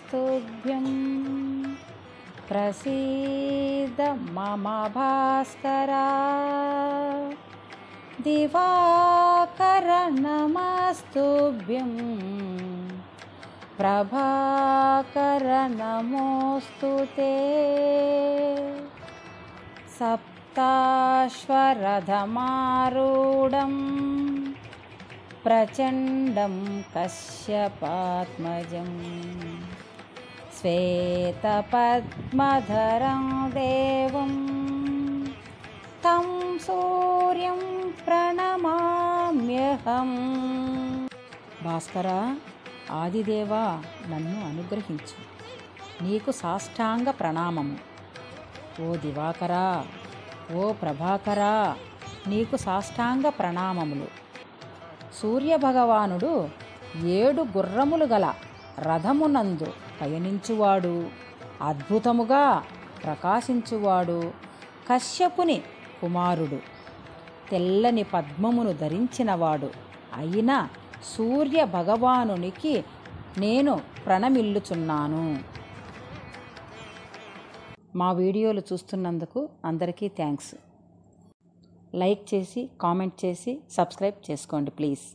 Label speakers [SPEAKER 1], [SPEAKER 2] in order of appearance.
[SPEAKER 1] नमस्तुभ्यं प्रसीद मम भास्करा दिवाकर नमस्तुभ्यं प्रभाकर नमोऽस्तुते सप्ताश्वरथमारूढं प्रचण्डं कश्यपात्मजं श्वेतपद्मधरं देवं तं सूर्यं ప్రణమామ్యహం. భాస్కర, ఆదిదేవా, నన్ను అనుగ్రహించు. నీకు సాష్టాంగ ప్రణామము. ఓ దివాకరా, ఓ ప్రభాకరా, నీకు సాష్టాంగ ప్రణామములు. సూర్యభగవానుడు 7 గుర్రములు గల రథమునందు పయనించువాడు, అద్భుతముగా ప్రకాశించువాడు, కశ్యపుని కుమారుడు, తెల్లని పద్మమును ధరించినవాడు అయిన సూర్య భగవానునికి నేను ప్రణమిల్లుచున్నాను. మా వీడియోలు చూస్తున్నందుకు అందరికీ థ్యాంక్స్. లైక్ చేసి, కామెంట్ చేసి, సబ్స్క్రైబ్ చేసుకోండి ప్లీజ్.